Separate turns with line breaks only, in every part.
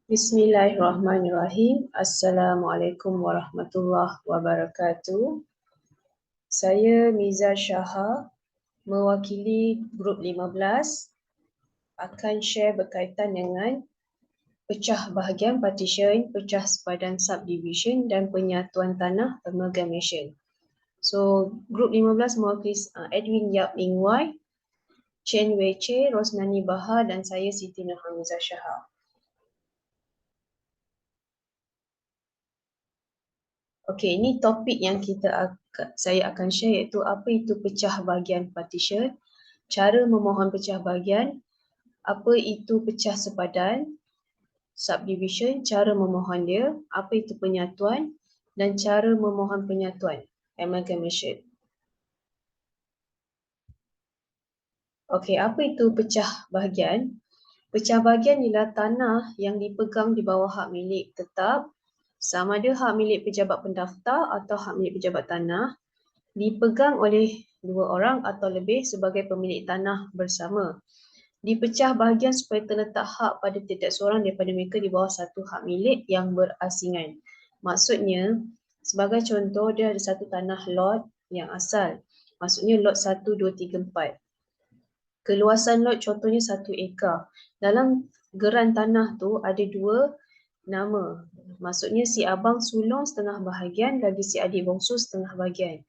Bismillahirrahmanirrahim. Assalamualaikum warahmatullahi wabarakatuh. Saya Miza Syaha, mewakili grup 15, akan share berkaitan dengan pecah bahagian partition, pecah sepadan subdivision dan penyatuan tanah amalgamation. So, grup 15 mewakili Edwin Yap Ing Wai, Chen Wei Che, Rosnani Bahar dan saya Siti Nurhamiza Syaha. Okey, ini topik yang saya akan share iaitu apa itu pecah bahagian partition, cara memohon pecah bahagian, apa itu pecah sepadan, subdivision, cara memohon dia, apa itu penyatuan dan cara memohon penyatuan, amalgamation. Okey, apa itu pecah bahagian? Pecah bahagian ialah tanah yang dipegang di bawah hak milik tetap, sama ada hak milik pejabat pendaftar atau hak milik pejabat tanah, dipegang oleh dua orang atau lebih sebagai pemilik tanah bersama. Dipecah bahagian supaya terletak hak pada tiap-tiap seorang daripada mereka di bawah satu hak milik yang berasingan. Maksudnya, sebagai contoh, dia ada satu tanah lot yang asal. Maksudnya lot 1, 2, 3, 4. Keluasan lot contohnya 1 ekar. Dalam geran tanah tu ada dua nama. Maksudnya si abang sulung setengah bahagian lagi si adik bongsu setengah bahagian.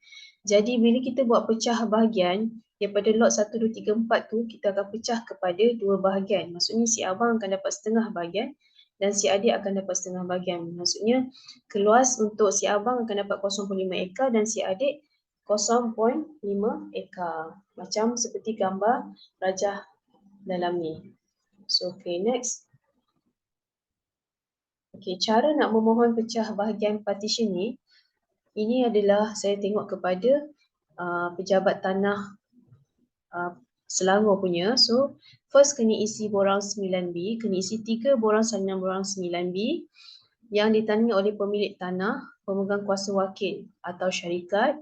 Jadi bila kita buat pecah bahagian daripada lot 1, 2, 3, 4 tu kita akan pecah kepada dua bahagian. Maksudnya si abang akan dapat setengah bahagian dan si adik akan dapat setengah bahagian. Maksudnya keluas untuk si abang akan dapat 0.5 ekar dan si adik 0.5 ekar. Macam seperti gambar rajah dalam ni. So okay, next. Okay, cara nak memohon pecah bahagian partition ni, ini adalah saya tengok kepada pejabat tanah Selangor punya. So, first kena isi borang 9B, kena isi 3 borang salinan borang 9B yang ditandai oleh pemilik tanah, pemegang kuasa wakil atau syarikat.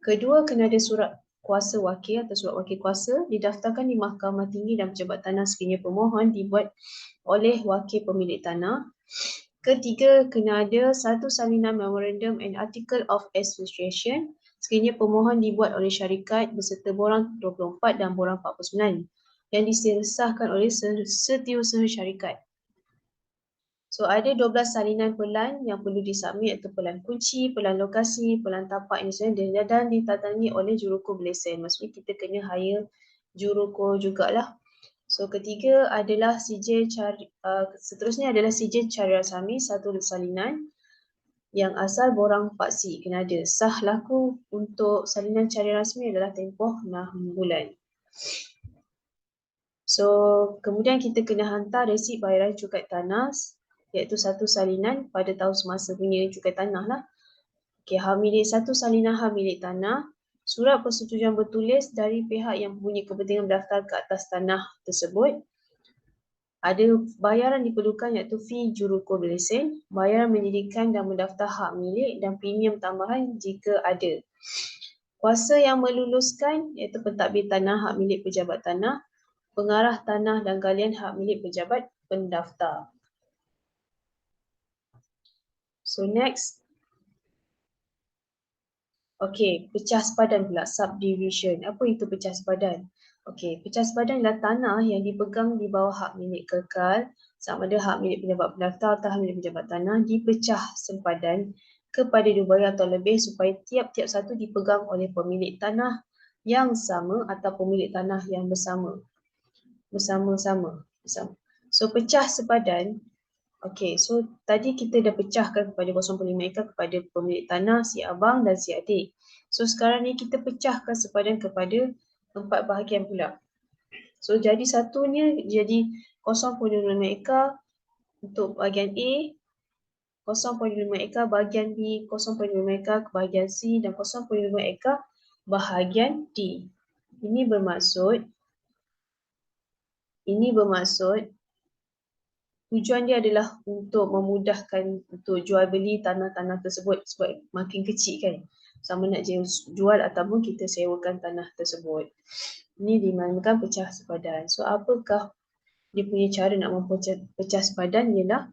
Kedua, kena ada surat kuasa wakil atau surat wakil kuasa didaftarkan di Mahkamah Tinggi dan pejabat tanah sekiranya pemohon dibuat oleh wakil pemilik tanah. Ketiga, kena ada satu salinan memorandum and article of association sekiranya pemohon dibuat oleh syarikat beserta borang 24 dan borang 49 yang disahkan oleh setiausaha syarikat. So ada 12 salinan pelan yang perlu disubmit iaitu pelan kunci, pelan lokasi, pelan tapak ini semua dan ditandai oleh jurukur berlesen. Maksudnya kita kena hire jurukur jugalah. So ketiga adalah seterusnya adalah sijil cari rasmi satu salinan yang asal borang paksi kena ada. Sah laku untuk salinan cari rasmi adalah tempoh 6 bulan. So kemudian kita kena hantar resit bayaran cukai tanah iaitu satu salinan pada tahun semasa punya cukai tanah lah. Okay, hak milik satu salinan hak milik tanah, surat persetujuan bertulis dari pihak yang mempunyai kepentingan mendaftar ke atas tanah tersebut. Ada bayaran diperlukan iaitu fee jurukur berlesen, bayaran mendirikan dan mendaftar hak milik dan premium tambahan jika ada. Kuasa yang meluluskan iaitu pentadbir tanah hak milik pejabat tanah, pengarah tanah dan galian hak milik pejabat pendaftar. So next. Okey, pecah sepadan pula, subdivision. Apa itu pecah sepadan? Okey, pecah sepadan adalah tanah yang dipegang di bawah hak milik kekal, sama ada hak milik pejabat pendaftar atau hak milik pejabat tanah, dipecah sepadan kepada dua bahagian atau lebih supaya tiap-tiap satu dipegang oleh pemilik tanah yang sama atau pemilik tanah yang bersama-sama. So pecah sepadan. Okey, so tadi kita dah pecahkan kepada 0.5 ekar kepada pemilik tanah, si abang dan si adik. So sekarang ni kita pecahkan sepadan kepada 4 bahagian pula. So jadi satunya jadi 0.5 ekar untuk bahagian A, 0.5 ekar bahagian B, 0.5 ekar ke bahagian C dan 0.5 ekar bahagian D. Ini bermaksud tujuan dia adalah untuk memudahkan untuk jual beli tanah-tanah tersebut sebab makin kecil kan. Sama nak jual ataupun kita sewakan tanah tersebut. Ini dinamakan pecah sepadan. So apakah dia punya cara nak mempecah sepadan ialah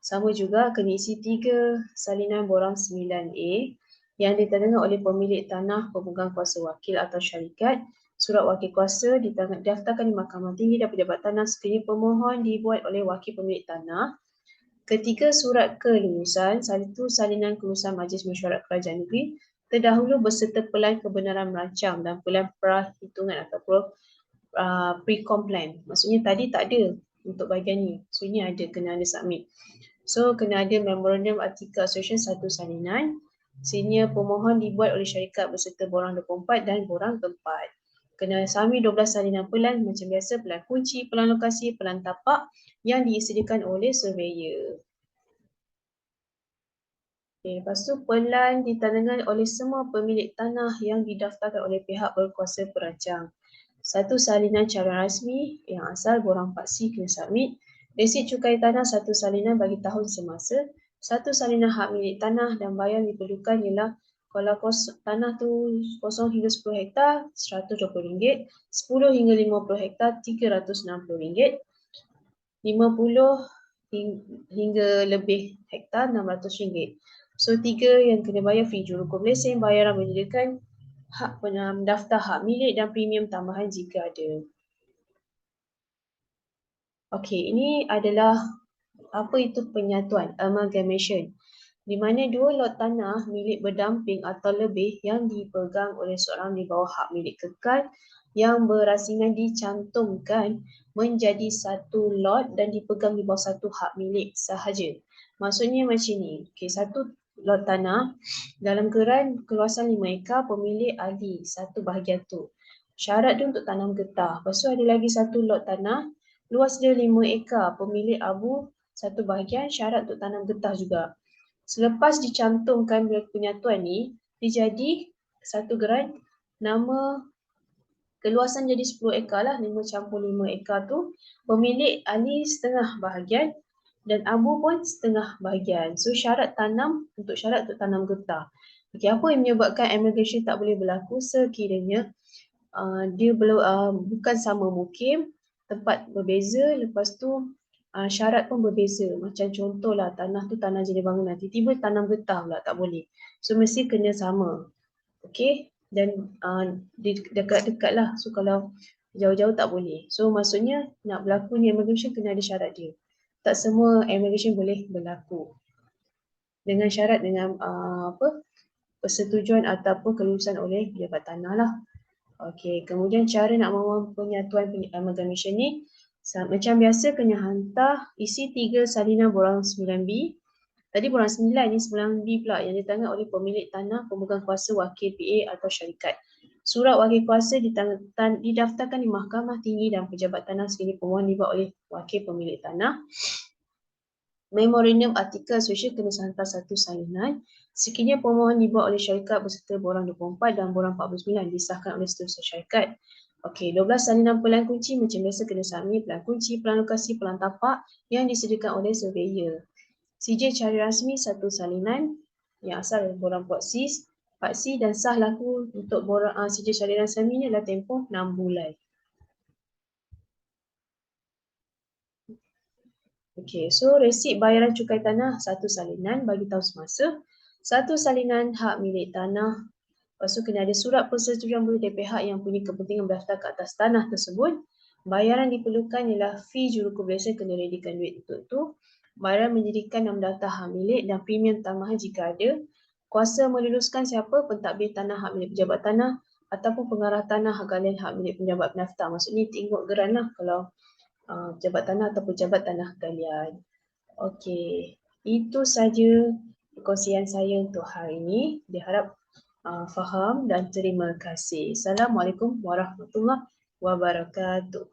Sama juga kena isi 3 salinan borang 9A yang ditandatangani oleh pemilik tanah, pemegang kuasa wakil atau syarikat. Surat wakil kuasa didaftarkan di Mahkamah Tinggi dan Pejabat Tanah sekiranya pemohon dibuat oleh wakil pemilik tanah. Ketiga, surat kelulusan, satu salinan kelulusan Majlis Mesyuarat Kerajaan Negeri terdahulu beserta pelan kebenaran merancang dan pelan perhitungan atau pre-compliant. Maksudnya tadi tak ada untuk bahagian ni. So ini ada, kena ada submit. So kena ada memorandum artikel association satu salinan. Senior pemohon dibuat oleh syarikat beserta borang 24 dan borang keempat. Kena submit 12 salinan pelan macam biasa, pelan kunci, pelan lokasi, pelan tapak yang disediakan oleh surveyor. Okay, lepas tu pelan ditandatangani oleh semua pemilik tanah yang didaftarkan oleh pihak berkuasa perancang. Satu salinan carangan rasmi yang asal borang 4C kena submit. Resit cukai tanah satu salinan bagi tahun semasa. Satu salinan hak milik tanah dan bayar diperlukan ialah kalau tanah tu 0 hingga 10 hektar RM120, 10 hingga 50 hektar RM360, 50 hingga lebih hektar RM600. So 3 yang kena bayar fee jurukum lesen, bayaran menyediakan hak mendaftar hak milik dan premium tambahan jika ada. Okey, ini adalah apa itu penyatuan, amalgamation, di mana dua lot tanah milik berdamping atau lebih yang dipegang oleh seorang di bawah hak milik kekal yang berasingan dicantumkan menjadi satu lot dan dipegang di bawah satu hak milik sahaja. Maksudnya macam ni, okey, satu lot tanah dalam keran keluasan 5 ekar, pemilik ahli satu bahagian tu. Syarat dia untuk tanam getah. Lepas tu ada lagi satu lot tanah, luas dia 5 ekar, pemilik abu satu bahagian, syarat untuk tanam getah juga. Selepas dicantumkan penyatuan ni, dia jadi satu geran, nama keluasan jadi 10 ekar lah, 5 campur 5 ekar tu, pemilik ahli setengah bahagian dan abu pun setengah bahagian. So syarat tanam untuk tanam getah. Okey, apa yang menyebabkan amalgamation tak boleh berlaku sekiranya dia bukan sama mukim, tempat berbeza, lepas tu syarat pun berbeza. Macam contohlah tanah tu tanah jenis bangunan, tiba-tiba tanam getah pula tak boleh. So mesti kena sama. Okey, dan dekat-dekat lah. So kalau jauh-jauh tak boleh. So maksudnya nak berlaku ni amalgamation kena ada syarat dia. Tak semua amalgamation boleh berlaku. Dengan syarat dengan persetujuan ataupun kelulusan oleh pejabat tanah lah. Okey, kemudian cara nak memohon penyatuan amalgamation ni macam biasa kena hantar isi 3 salinan borang 9B. Tadi borang 9 ni 9B pula yang ditandatangani oleh pemilik tanah, pemegang kuasa, wakil PA atau syarikat. Surat wakil kuasa didaftarkan di Mahkamah Tinggi dan Pejabat Tanah sekiranya pemohon dibuat oleh wakil pemilik tanah. Memorandum artikel association kena hantar satu salinan. Sekiranya pemohon dibuat oleh syarikat beserta borang 24 dan borang 49 disahkan oleh seterusnya syarikat. Okey, 12 salinan pelan kunci macam biasa kena submit, pelan kunci, pelan lokasi, pelan tapak yang disediakan oleh surveyor. CJ cari rasmi satu salinan yang asal borang 4C dan sah laku untuk borang CJ cari rasmi ni adalah tempoh 6 bulan. Okey, so resit bayaran cukai tanah satu salinan bagi tahun semasa, satu salinan hak milik tanah. Lepas tu kena ada surat persetujuan dari pihak yang punya kepentingan berdaftar ke atas tanah tersebut. Bayaran diperlukan ialah fee jurukum lesen, kena readykan duit untuk tu. Bayaran menjadikan nama daftar hak milik dan premium tambahan jika ada. Kuasa meluluskan siapa pentadbir tanah hak milik pejabat tanah ataupun pengarah tanah galian hak milik pejabat pendaftar. Maksudnya tengok geran lah kalau pejabat tanah atau pejabat tanah galian. Okey, itu saja perkongsian saya untuk hari ini. Diharap faham dan terima kasih. Assalamualaikum warahmatullahi wabarakatuh.